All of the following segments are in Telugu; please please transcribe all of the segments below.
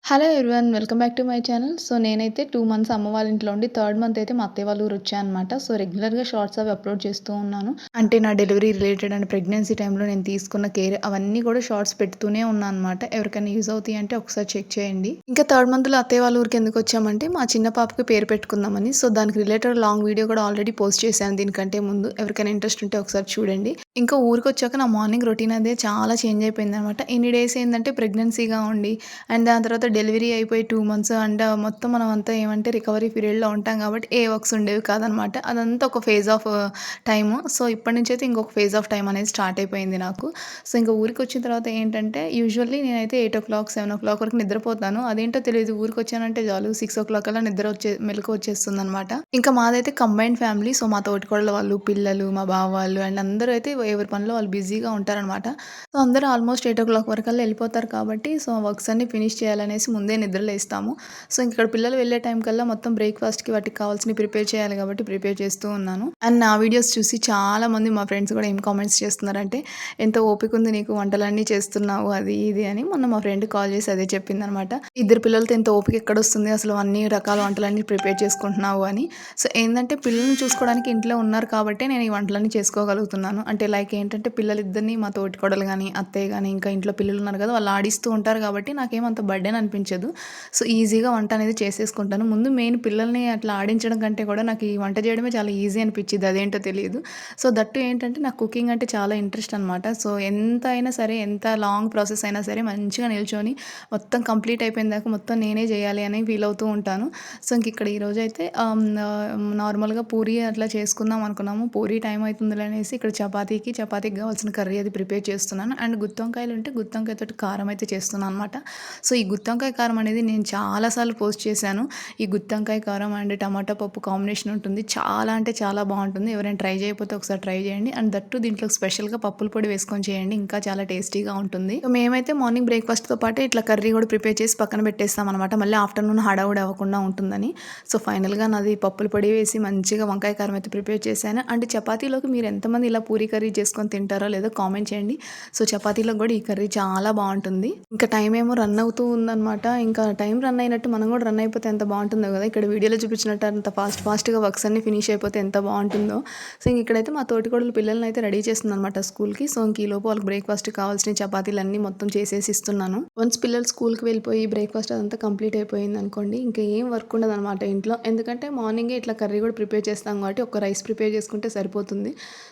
Hello everyone. Welcome back to my channel. So, నేనైతే 2 మంత్స్ అమ్మ వాళ్ళ ఇంట్లో ఉండి, థర్డ్ మంత్ అయితే మా అత్తయ్య వాళ్ళ ఊరొచ్చా అనమాట. సో, రెగ్యులర్‌గా షార్ట్స్ అవి అప్‌లోడ్ చేస్తూ ఉన్నాను. అంటే నా డెలివరీ రిలేటెడ్ అండ్ ప్రెగ్నెన్సీ టైమ్‌లో నేను తీసుకున్న కేర్ అవన్నీ కూడా షార్ట్స్ పెడుతూనే ఉన్నా అనమాట. ఎవరికైనా యూజ్ అవుతాయి అంటే ఒకసారి చెక్ చేయండి. ఇంకా థర్డ్ మంత్‌లో అత్తయ్య వాళ్ళ ఊరికి ఎందుకొచ్చామంటే, మా చిన్న పాపకి పేరు పెట్టుకుందామని. సో, దానికి రిలేటెడ్ లాంగ్ వీడియో కూడా ఆల్రెడీ పోస్ట్ చేశాను దీనికంటే ముందు. ఎవరికైనా ఇంట్రెస్ట్ ఉంటే ఒకసారి చూడండి. ఇంకా ఊరికొచ్చాక నా మార్నింగ్ రొటీన్ అదే చాలా చేంజ్ అయిపోయిందనమాట. ఇన్ని డేస్ ఏందంటే ప్రెగ్నెన్సీగా ఉండి అండ్ దాని తర్వాత డెలివరీ అయిపోయి 2 మంత్స్ అండ్ మొత్తం మనమంతా ఏమంటే రికవరీ పీరియడ్‌లో ఉంటాం కాబట్టి ఏ వర్క్స్ ఉండేవి కాదనమాట. అదంతా ఒక ఫేజ్ ఆఫ్ టైము. సో, ఇప్పటి నుంచైతే ఇంకొక ఫేజ్ ఆఫ్ టైమ్ అనేది స్టార్ట్ అయిపోయింది నాకు. సో, ఇంక ఊరికొచ్చిన తర్వాత ఏంటంటే యూజువల్లీ నేనైతే 8:00, 7:00 వరకు నిద్రపోతాను. అదేంటో తెలీదు ఊరికొచ్చానంటే చాలు 6:00 కల్లా మెలుకువ వచ్చేస్తుందనమాట. ఇంకా మాదైతే కంబైన్డ్ ఫ్యామిలీ. సో, మా తోటికోడలు వాళ్ళు, పిల్లలు, మా బావ వాళ్ళు అండ్ అందరూ అయితే ఎవరి పనిలో వాళ్ళు బిజీగా ఉంటారనమాట. సో, అందరూ ఆల్మోస్ట్ 8:00 వరకల్లా ఎళ్ళిపోతారు కాబట్టి, సో, వర్క్స్ అన్నీ ఫినిష్ చేయాలనేసి ముందే నిద్రలేస్తాము. సో, ఇంక ఇక్కడ పిల్లలు వెళ్ళే టైం కల్లా మొత్తం బ్రేక్‌ఫాస్ట్‌కి వాటికి కావాల్సినవి ప్రిపేర్ చేయాలి కాబట్టి ప్రిపేర్ చేస్తూ ఉన్నాను. అండ్ నా వీడియోస్ చూసి చాలామంది మా ఫ్రెండ్స్ కూడా ఏం కామెంట్స్ చేస్తున్నారంటే, "ఎంత ఓపికుంది నీకు వంటలన్నీ చేస్తున్నావు" అది ఇది అని. మొన్న మా ఫ్రెండ్ కాల్ చేసి అదే చెప్పిందనమాట. "ఇద్దరు పిల్లలతో ఇంత ఓపిక ఎక్కడొస్తుంది అసలు అన్ని రకాల వంటలన్నీ ప్రిపేర్ చేసుకుంటున్నావు" అని. సో, ఏందంటే పిల్లల్ని చూసుకోవడానికి ఇంట్లో ఉన్నారు కాబట్టే నేను ఈ వంటలన్నీ చేసుకోగలుగుతున్నాను. అంటే లైక్ ఏంటంటే పిల్లలిద్దరిని మా తోటికోడలు గాని, అత్తయ్య గాని, ఇంకా ఇంట్లో పిల్లలున్నారు కదా! వాళ్ళు ఆడిస్తూ ఉంటారు కాబట్టి నాకేమంత బర్డెన్ అనిపించదు. సో, ఈజీగా వంట అనేది చేసేసుకుంటాను. ముందు మెయిన్ పిల్లల్ని అట్లా ఆడించడం కంటే కూడా నాకు ఈ వంట చేయడమే చాలా ఈజీ అనిపిచ్చిద్ది. అదేంటో తెలీదు. సో, దట్ ఏంటంటే నాకు కుకింగ్ అంటే చాలా ఇంట్రెస్ట్ అనమాట. సో, ఎంత అయినా సరే, ఎంత లాంగ్ ప్రాసెస్ అయినా సరే మంచిగా నిల్చొని మొత్తం కంప్లీట్ అయిపోయిన దాకా మొత్తం నేనే చేయాలి అని ఫీల్ అవుతూ ఉంటాను. సో, ఇంకిక్కడ ఈరోజైతే నార్మల్‌గా పూరి అట్లా చేసుకుందాం అనుకున్నాము. పూరి టైం అయితుందిలే అనేసి ఇక్కడ చపాతీకి కావాల్సిన కర్రీ అది ప్రిపేర్ చేస్తున్నాను. అండ్ గుత్తొంకాయలుంటే గుత్తొంకాయతోటి కారం అయితే చేస్తున్నాను అనమాట. సో, ఈ గుత్తొంకాయ కారం అనేది నేను చాలా సార్లు పోస్ట్ చేశాను. ఈ గుత్తొంకాయ కారం అండ్ టమాటా పప్పు కాంబినేషన్ ఉంటుంది. చాలా అంటే చాలా బావుంటుంది. ఎవరైనా ట్రై చేయకపోతే ఒకసారి ట్రై చేయండి. అండ్ దట్టు దీంట్లో స్పెషల్‌గా పప్పుల పొడి వేసుకొని చేయండి. ఇంకా చాలా టేస్టీగా ఉంటుంది. సో, మేమైతే మార్నింగ్ బ్రేక్‌ఫాస్ట్‌తో పాటే ఇట్లా కర్రీ కూడా ప్రిపేర్ చేసి పక్కన పెట్టేస్తామనమాట. మళ్ళీ ఆఫ్టర్‌నూన్ హడావుడి అవ్వకుండా ఉంటుందని. సో, ఫైనల్‌గా నాది పప్పుల పొడి వేసి మంచిగా వంకాయ కారం అయితే ప్రిపేర్ చేశాను. అంటే చపాతీలోకి మీరు ఎంతమంది ఇలా పూరి కర్రీ చేసుకొని తింటారో లేదో కామెంట్ చేయండి. సో, చపాతీలోకి కూడా ఈ కర్రీ చాలా బావుంటుంది. ఇంకా టైం ఏమో రన్ అవుతూ ఉందనమాట. ఇంకా టైం రన్ అయినట్టు మనం కూడా రన్ అయిపోతే ఎంత బావుంటుందో కదా! ఇక్కడ వీడియోలో చూపించినట్టు అంత ఫాస్ట్‌గా వర్క్స్ అన్నీ ఫినిష్ అయిపోతే ఎంత బావుంటుందో. సో, ఇక్కడైతే మా తోటికోడలు పిల్లలనైతే రెడీ చేస్తుందనమాట స్కూల్‌కి. సో, ఈలోపు వాళ్ళకి బ్రేక్‌ఫాస్ట్‌కి కావాల్సిన చపాతీలన్నీ మొత్తం చేసేసి ఇస్తున్నాను. వన్స్ పిల్లలు స్కూల్‌కి వెళ్ళిపోయి బ్రేక్‌ఫాస్ట్ అదంతా కంప్లీట్ అయిపోయిందనుకోండి, ఇంకా ఏం వర్క్ ఉండదనమాట ఇంట్లో. ఎందుకంటే మార్నింగే ఇట్లా కర్రీ కూడా ప్రిపేర్ చేస్తాం కాబట్టి ఒక రైస్ ప్రిపేర్ చేసుకుంటే సరిపోతుంది.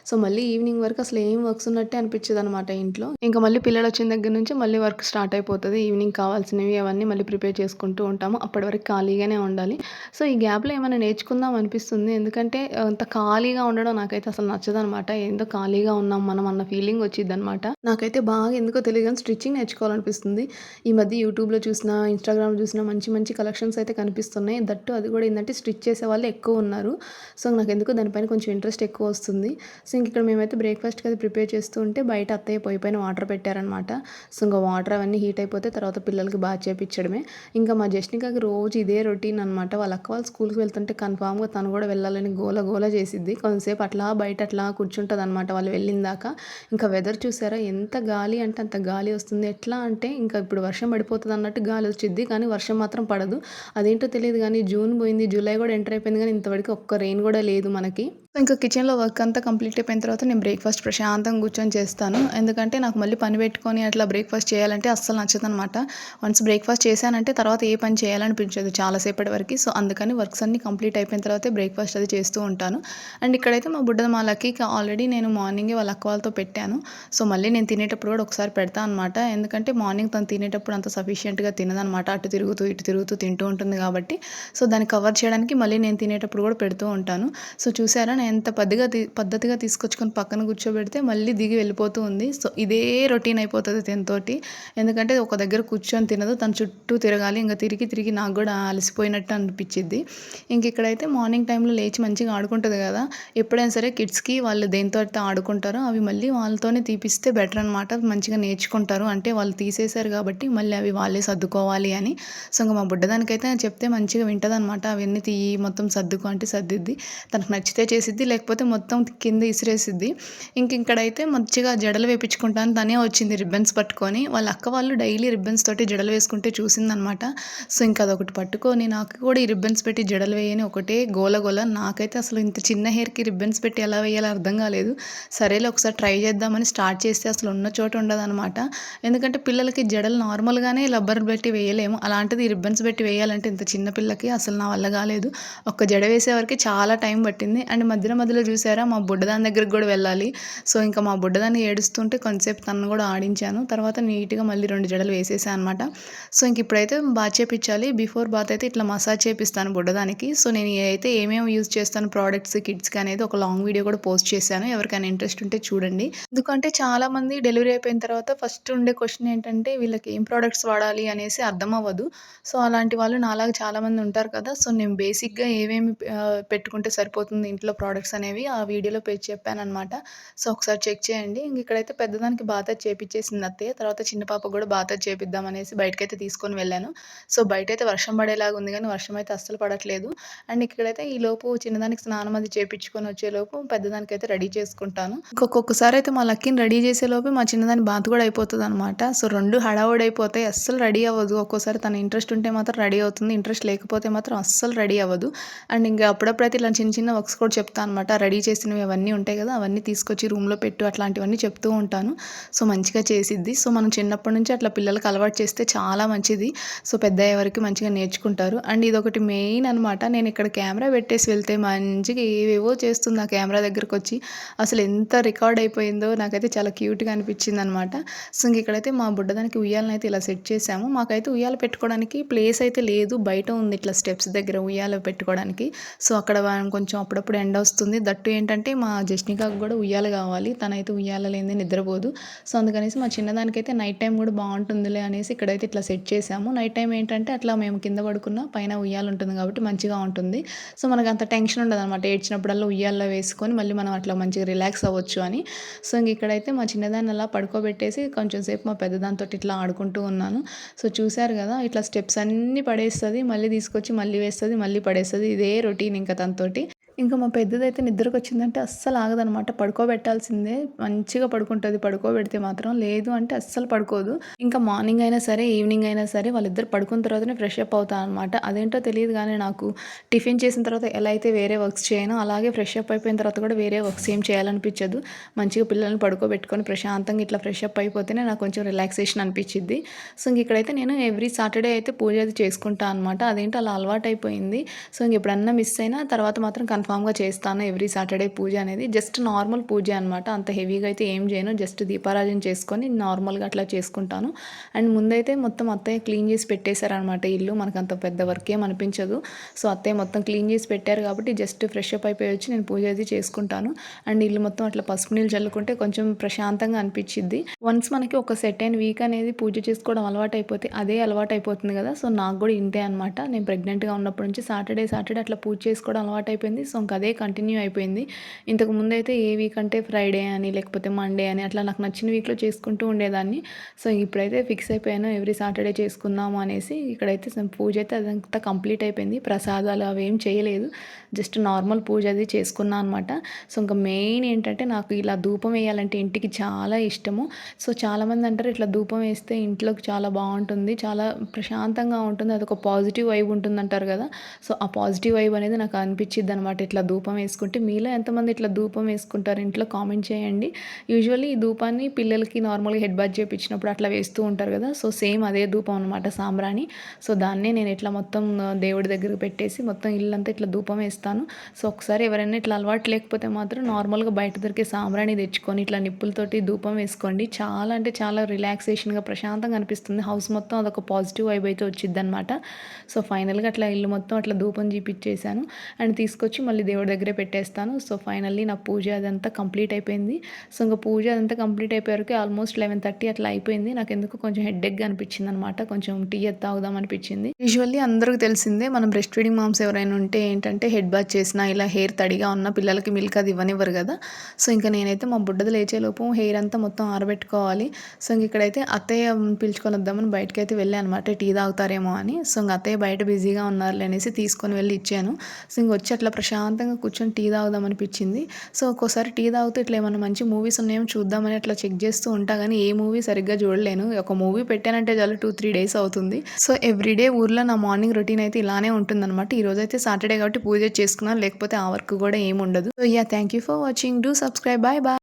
సో, మళ్ళీ ఈవినింగ్ వరకు అసలు ఏం వర్క్స్ ఉన్నట్టే అనిపించదనమాట ఇంట్లో. ఇంకా మళ్ళీ పిల్లలొచ్చిన దగ్గర నుంచి మళ్ళీ వర్క్ స్టార్ట్ అయిపోతది. ఈవినింగ్ కావాల్సినవి అవన్నీ మళ్ళీ ప్రిపేర్ చేసుకుంటూ ఉంటాము. అప్పటి వరకు ఖాళీగానే ఉండాలి. సో, ఈ గ్యాప్‌లో ఏమైనా నేర్చుకుందాం అనిపిస్తుంది. ఎందుకంటే అంత ఖాళీగా ఉండడం నాకైతే అసలు నచ్చదనమాట. ఏందో ఖాళీగా ఉన్నాం మనం అన్న ఫీలింగ్ వచ్చిద్దనమాట. నాకైతే బాగా ఎందుకో తెలీదు గానీ స్టిచ్చింగ్ నేర్చుకోవాలనిపిస్తుంది. ఈ మధ్య యూట్యూబ్‌లో చూసినా, ఇన్‌స్టాగ్రామ్‌లో చూసినా మంచి మంచి కలెక్షన్స్ అయితే కనిపిస్తున్నాయి. దట్టు అది కూడా ఏందంటే స్టిచ్ చేసేవాళ్ళు ఎక్కువున్నారు. సో, నాకెందుకో దానిపైన కొంచెం ఇంట్రెస్ట్ ఎక్కువొస్తుంది. సో, ఇంకిక్కడ మేమైతే బ్రేక్‌ఫాస్ట్‌కి అది ప్రిపేర్ చేస్తూ ఉంటే బయట అత్తయ్య పొయ్యి పైన వాటర్ పెట్టారనమాట. సో, ఇంక వాటర్ అవన్నీ హీట్ అయిపోతే తర్వాత పిల్లలకి బాత్ చేపిచ్చడమే. ఇంకా మా జస్నికకి రోజు ఇదే రొటీన్ అనమాట. వాళ్ళ అక్క వాళ్ళు స్కూల్‌కి వెళ్తుంటే కన్ఫర్మ్‌గా తను కూడా వెళ్ళాలని గోల గోల చేసిద్ది. కొంతసేపు అట్లా బయట అట్లా కూర్చుంటదనమాట వాళ్ళు వెళ్ళిందాకా. ఇంకా వెదర్ చూసారా ఎంత గాలి అంటే అంత గాలి వస్తుంది. ఎట్లా అంటే ఇంకా ఇప్పుడు వర్షం పడిపోతదన్నట్టు గాలొచ్చిద్ది. కానీ వర్షం మాత్రం పడదు. అదేంటో తెలీదు గానీ జూన్ పోయింది. జూలై కూడా ఎంటర్ అయిపోయింది గానీ ఇంతవరకు ఒక్క రెయిన్ కూడా లేదు మనకి. సో, ఇంకా కిచెన్‌లో వర్క్ అంతా కంప్లీట్ అయిపోయిన తర్వాత నేను బ్రేక్‌ఫాస్ట్ ప్రశాంతంగా కూర్చొని చేస్తాను. ఎందుకంటే నాకు మళ్ళీ పని పెట్టుకొని అట్లా బ్రేక్‌ఫాస్ట్ చేయాలంటే అస్సలు నచ్చదనమాట. వన్స్ బ్రేక్‌ఫాస్ట్ చేశానంటే తర్వాత ఏ పని చేయాలనిపించదు చాలా సేపటి వరకి. సో, అందుకని వర్క్స్ అన్నీ కంప్లీట్ అయిపోయిన తర్వాతే బ్రేక్‌ఫాస్ట్ అది చేస్తూ ఉంటాను. అండ్ ఇక్కడైతే మా లక్కీకి ఆల్రెడీ నేను మార్నింగే వాళ్ళ అక్క వాళ్ళతో పెట్టాను. సో, మళ్ళీ నేను తినేటప్పుడు కూడా ఒకసారి పెడతా అనమాట. ఎందుకంటే మార్నింగ్ తను తినేటప్పుడు అంత సఫిషియెంట్‌గా తినదనమాట. అటు తిరుగుతూ, ఇటు తిరుగుతూ తింటూ ఉంటుంది కాబట్టి. సో, దాన్ని కవర్ చేయడానికి మళ్ళీ నేను తినేటప్పుడు కూడా పెడుతూ ఉంటాను. సో, చూసారా నేను ఎంత పద్ధతిగా తీసుకొచ్చుకొని పక్కన కూర్చోబెడితే మళ్ళీ దిగి వెళ్ళిపోతూ ఉంది. సో, ఇదే రొటీన్ అయిపోతది తినతోటి. ఎందుకంటే ఒక దగ్గర కూర్చొని తినదు. తన చుట్టూ తిరగాలి. ఇంక తిరిగి నాకు గూడా అలసిపోయినట్టు అనిపిచ్చిద్ది. ఇంకిక్కడైతే మార్నింగ్ టైంలో లేచి మంచిగా ఆడుకుంటది గదా! ఎప్పుడైనా సరే కిడ్స్‌కి వాళ్ళు దేనితో అయితే ఆడుకుంటారో అవి మళ్ళీ వాళ్ళతోనే తీపిస్తే బెటర్ అనమాట. మంచిగా నేర్చుకుంటారు. అంటే వాళ్ళు తీసేశారు గాబట్టి మళ్ళీ అవి వాళ్ళే సర్దుకోవాలి అని. సో, ఇంక మా బుడ్డదానికైతే చెప్తే మంచిగా వింటదనమాట. అవన్నీ తీయి మొత్తం సర్దుకో అంటే సర్దిద్ది. తనకు నచ్చితే చేసిద్ది. వేసిద్ది, లేకపోతే మొత్తం కింద ఇసిరేసిద్ది. ఇక్కడైతే మంచిగా జడలు వేపించుకుంటాను. తనే వచ్చింది రిబ్బన్స్ పట్టుకొని. వాళ్ళ అక్క వాళ్ళు డైలీ రిబ్బన్స్ తోటి జడలు వేసుకుంటే చూసిందనమాట. సో, అదొకటి పట్టుకొని నాకు కూడా ఈ రిబ్బన్స్ పెట్టి జడలు వేయని ఒకటే గోల గోల. నాకైతే అసలు ఇంత చిన్న హెయిర్‌కి రిబ్బన్స్ పెట్టి ఎలా వేయాలో అర్థం కాలేదు. సరేలే ఒకసారి ట్రై చేద్దామని స్టార్ట్ చేస్తే అసలు ఉన్న చోట ఉండదనమాట. ఎందుకంటే పిల్లలకి జడలు నార్మల్‌గానే రబ్బర్ పెట్టి వేయలేము. అలాంటిది ఈ రిబ్బన్స్ పెట్టి వేయాలంటే ఇంత చిన్న పిల్లకి అసలు నా వల్ల కాలేదు. ఒక్క జడ వేసేవరకి చాలా టైం పట్టింది. అండ్ మధ్యలో మధ్యలో చూసారా మా బుడ్డదాని దగ్గరికి కూడా వెళ్ళాలి. సో, మా బుడ్డదాన్ని ఏడుస్తుంటే కొంతసేపు తనను కూడా ఆడించాను. తర్వాత నీట్‌గా మళ్ళీ 2 జడలు వేసేసా అనమాట. సో, ఇప్పుడైతే బాత్ చేపిచ్చాలి. బిఫోర్ బాత్ అయితే ఇట్లా మసాజ్ చేపిస్తాను బుడ్డదానికి. సో, నేను అయితే ఏమేమి యూజ్ చేస్తాను ప్రోడక్ట్స్ కిడ్స్‌కి అనేది ఒక లాంగ్ వీడియో కూడా పోస్ట్ చేశాను. ఎవరికైనా ఇంట్రెస్ట్ ఉంటే చూడండి. ఎందుకంటే చాలామంది డెలివరీ అయిపోయిన తర్వాత ఫస్ట్ ఉండే క్వెషన్ ఏంటంటే వీళ్ళకి ఏం ప్రొడక్ట్స్ వాడాలి అనేసి అర్థం అవ్వదు. సో, అలాంటి వాళ్ళు నాలాగా చాలామంది ఉంటారు కదా! సో, నేను బేసిక్‌గా ఏమేమి పెట్టుకుంటే సరిపోతుంది ఇంట్లో ప్రొడక్ట్స్ అనేవి ఆ వీడియోలో చెప్పాననమాట. సో, ఒకసారి చెక్ చేయండి. ఇక్కడైతే పెద్దదానికి బాత్ చేపిచ్చేసింది అత్తయ్య. తర్వాత చిన్న పాపకు కూడా బాత్ చేపిద్దాం అనేసి బయటకైతే తీసుకొని వెళ్ళాను. సో, బయటైతే వర్షం పడేలాగా ఉంది గానీ వర్షం అయితే అస్సలు పడట్లేదు. అండ్ ఇక్కడైతే ఈలోపు చిన్నదానికి స్నానం అది చేపిచ్చుకొని వచ్చేలోపు పెద్దదానికైతే రెడీ చేసుకుంటాను. ఒక్కొక్కసారి అయితే మా లక్కీని రెడీ చేసేలోపే మా చిన్నదాని బాత్ కూడా అయిపోతదనమాట. సో, 2 హడావుడైపోతాయి. అస్సలు రెడీ అవ్వదు. ఒక్కోసారి తన ఇంట్రెస్ట్ ఉంటే మాత్రం రెడీ అవుతుంది. ఇంట్రెస్ట్ లేకపోతే మాత్రం అస్సలు రెడీ అవ్వదు. అండ్ అప్పుడప్పుడైతే ఇలా చిన్న చిన్న వర్క్స్ కూడా చెప్తా అనమాట. రెడీ చేసినవి అవన్నీ ఉంటాయి కదా! అవన్నీ తీసుకొచ్చి రూమ్‌లో పెట్టు అట్లాంటివన్నీ చెప్తూ ఉంటాను. సో, మంచిగా చేసిద్ది. సో, మనం చిన్నప్పటి నుంచి అట్లా పిల్లలకి అలవాటు చేస్తే చాలా మంచిది. సో, పెద్దయ్యే వరకు మంచిగా నేర్చుకుంటారు. అండ్ ఇదొకటి మెయిన్ అనమాట. నేను ఇక్కడ కెమెరా పెట్టేసి వెళ్తే మంచిగా ఏవేవో చేస్తుంది ఆ కెమెరా దగ్గరకొచ్చి. అసలు ఎంత రికార్డ్ అయిపోయిందో నాకైతే చాలా క్యూట్‌గా అనిపించిందనమాట. సో, ఇక్కడైతే మా బుడ్డదానికి ఉయ్యాలనైతే ఇలా సెట్ చేశాము. మాకైతే ఉయ్యాల పెట్టుకోవడానికి ప్లేస్ అయితే లేదు. బయట ఉంది ఇట్లా స్టెప్స్ దగ్గర ఉయ్యాల పెట్టుకోవడానికి. సో, అక్కడ కొంచెం అప్పుడప్పుడు ఎండొస్తుంది. దట్టు ఏంటంటే మా జస్నికాకి కూడా ఉయ్యాల కావాలి. తనైతే ఉయ్యాల లేనిదే నిద్రపోదు. సో, అందుకనేసి మా చిన్నదానికైతే నైట్ టైమ్ కూడా బాగుంటుందిలే అనేసి ఇక్కడైతే ఇట్లా సెట్ చేశాము. నైట్ టైమ్ ఏంటంటే అట్లా మేము కింద పడుకున్న పైన ఉయ్యాల ఉంటుంది కాబట్టి మంచిగా ఉంటుంది. సో, మనకంత టెన్షన్ ఉండదనమాట. ఏడ్చినప్పుడల్లా ఉయ్యాల్లో వేసుకొని మళ్ళీ మనం అట్లా మంచిగా రిలాక్స్ అవ్వచ్చు అని. సో, ఇక్కడైతే మా చిన్నదాన్ని అలా పడుకోబెట్టేసి కొంచెం సేపు మా పెద్దదానితోటి ఇట్లా ఆడుకుంటూ ఉన్నాను. సో, చూసారు కదా! ఇట్లా స్టెప్స్ అన్నీ పడేస్తది. మళ్ళీ తీసుకొచ్చి మళ్ళీ వేస్తది. మళ్ళీ పడేస్తది. ఇదే రొటీన్ ఇంకా తనతోటి. మా పెద్దదైతే నిద్రకొచ్చిందంటే అస్సలు ఆగదనమాట. పడుకోబెట్టాల్సిందే. మంచిగా పడుకుంటది పడుకోబెడితే మాత్రం. లేదు అంటే అస్సలు పడుకోదు. మార్నింగ్ అయినా సరే, ఈవినింగ్ అయినా సరే వాళ్ళిద్దరు పడుకున్న తర్వాతనే ఫ్రెష్ అప్ అవుతా అనమాట. అదేంటో తెలీదు గానీ నాకు టిఫిన్ చేసిన తర్వాత ఎలా అయితే వేరే వర్క్స్ చేయనో, అలాగే ఫ్రెష్ అప్ అయిపోయిన తర్వాత కూడా వేరే వర్క్స్ ఏం చేయాలనిపించదు. మంచిగా పిల్లల్ని పడుకోబెట్టుకొని ప్రశాంతంగా ఇట్లా ఫ్రెష్ అప్ అయిపోతేనే నాకు కొంచెం రిలాక్సేషన్ అనిపిచ్చిద్ది. సో, ఇక్కడైతే నేను ఎవ్రీ సాటర్‌డే అయితే పూజ అది చేసుకుంటా అనమాట. అదేంటో అలా అలవాటయిపోయింది. సో, ఎప్పుడన్నా మిస్ అయినా తర్వాత మాత్రం కన్ఫర్మ్‌గా చేస్తాను ఎవ్రీ సాటర్‌డే పూజ అనేది. జస్ట్ నార్మల్ పూజ అనమాట. అంత హెవీగా అయితే ఏం చేయను. జస్ట్ దీపారాధన చేసుకొని నార్మల్‌గా అట్లా చేసుకుంటాను. అండ్ ముందైతే మొత్తం అత్తయ్య క్లీన్ చేసి పెట్టేశారనమాట ఇల్లు. మనకంత పెద్ద వర్క్ ఏం అనిపించదు. సో, అత్తయ్య మొత్తం క్లీన్ చేసి పెట్టారు కాబట్టి జస్ట్ ఫ్రెష్ అప్ అయిపోయి వచ్చి నేను పూజ అది చేసుకుంటాను. అండ్ ఇల్లు మొత్తం అట్లా పసుపు నీళ్ళు చల్లుకుంటే కొంచెం ప్రశాంతంగా అనిపించిద్ది. వన్స్ మనకి ఒక సెట్ అయిన వీక్ అనేది పూజ చేసుకోవడం అలవాటైపోతే అదే అలవాటైపోతుంది కదా! సో, నాకు కూడా ఇంతే అనమాట. నేను ప్రెగ్నెంట్‌గా ఉన్నప్పటి నుంచి సాటర్‌డే అట్లా పూజ చేసుకోవడం అలవాటైపోయింది. సో, అదే కంటిన్యూ అయిపోయింది. ఇంతకు ముందైతే ఏ వీక్ అంటే ఫ్రైడే అని, లేకపోతే మండే అని అట్లా నాకు నచ్చిన వీక్‌లో చేసుకుంటూ ఉండేదాన్ని. సో, ఇప్పుడైతే ఫిక్స్ అయిపోయాను ఎవ్రీ సాటర్‌డే చేసుకుందాము అనేసి. ఇక్కడైతే పూజ అయితే అదంతా కంప్లీట్ అయిపోయింది. ప్రసాదాలు అవేం చేయలేదు. జస్ట్ నార్మల్ పూజ అది చేసుకున్నా అనమాట. సో, మెయిన్ ఏంటంటే నాకు ఇలా ధూపం వేయాలంటే ఇంటికి చాలా ఇష్టము. సో, చాలామంది అంటారు ఇట్లా ధూపం వేస్తే ఇంట్లోకి చాలా బాగుంటుంది. చాలా ప్రశాంతంగా ఉంటుంది. అదొక పాజిటివ్ వైబ్ ఉంటుందంటారు కదా! సో, ఆ పాజిటివ్ వైబ్ అనేది నాకు అనిపించిద్దనమాట ఇట్లా ధూపం వేసుకుంటే. మీలో ఎంతమంది ఇట్లా ధూపం వేసుకుంటారు ఇంట్లో కామెంట్ చేయండి. యూజువల్లీ ఈ ధూపాన్ని పిల్లలకి నార్మల్‌గా హెడ్ బాత్ చేపించినప్పుడు అట్లా వేస్తూ ఉంటారు కదా! సో, సేమ్ అదే ధూపం అనమాట సాంబ్రాణి. సో, దాన్నే నేను ఇట్లా మొత్తం దేవుడి దగ్గర పెట్టేసి మొత్తం ఇల్లంతా ఇట్లా ధూపం వేస్తాను. సో, ఒకసారి ఎవరైనా ఇట్లా అలవాటు లేకపోతే మాత్రం నార్మల్‌గా బయట దొరికే సాంబ్రాణి తెచ్చుకొని ఇట్లా నిప్పులతోటి ధూపం వేసుకోండి. చాలా అంటే చాలా రిలాక్సేషన్‌గా ప్రశాంతంగా అనిపిస్తుంది. హౌస్ మొత్తం అదొక పాజిటివ్ వైబ్ అయితే వచ్చిద్దనమాట. సో, ఫైనల్‌గా అట్లా ఇల్లు మొత్తం అట్లా ధూపం చూపించేసాను. అండ్ తీసుకొచ్చి మళ్ళీ దేవుడి దగ్గరే పెట్టేస్తాను. సో, ఫైనల్లీ నా పూజ అదంతా కంప్లీట్ అయిపోయింది. సో, పూజ అదంతా కంప్లీట్ అయిపోయే వరకు ఆల్మోస్ట్ 11:30 అట్లా అయిపోయింది. నాకెందుకో కొంచెం హెడేక్‌గా అనిపించిందనమాట. కొంచెం టీ అది తాగుదాం అనిపించింది. యూజువల్లీ అందరికి తెలిసిందే మనం బ్రెస్ట్ ఫీడింగ్ మామ్స్ ఎవరైనా ఉంటే ఏంటంటే హెడ్ బాత్ చేసినా ఇలా హెయిర్ తడిగా ఉన్న పిల్లలకి మిల్క్ అది ఇవ్వనివ్వరు కదా! సో, నేనైతే మా బుడ్డది లేచేలోపు హెయిర్ అంతా మొత్తం ఆరబెట్టుకోవాలి. సో, ఇక్కడైతే అత్తయ్య పిలుచుకొని వద్దామని బయటకైతే వెళ్ళాను అనమాట. టీ తాగుతారేమో అని. సో, అత్తయ్య బయట బిజీగా ఉన్నారులే అనేసి తీసుకొని వెళ్ళి ఇచ్చాను. సో, వచ్చి అట్లా ప్రశాంతంగా ప్రశాంతంగా కూర్చొని టీ తాగుదామనిపించింది. సో, ఒక్కోసారి టీ తాగుతూ ఇట్లా ఏమన్నా మంచి మూవీస్ ఉన్నాయేమో చూద్దామని అట్లా చెక్ చేస్తూ ఉంటా గానీ, ఏ మూవీ సరిగ్గా చూడలేను. ఒక మూవీ పెట్టానంటే చాలు 2, 3 డేస్ అవుతుంది. సో, ఎవ్రీడే ఊర్లో నా మార్నింగ్ రొటీన్ అయితే ఇలానే ఉంటుందనమాట. ఈరోజైతే సాటర్డే కాబట్టి పూజ చేసుకున్నాను. లేకపోతే ఆ వర్క్ కూడా ఏముండదు. So, thank you for watching. Do subscribe. Bye bye.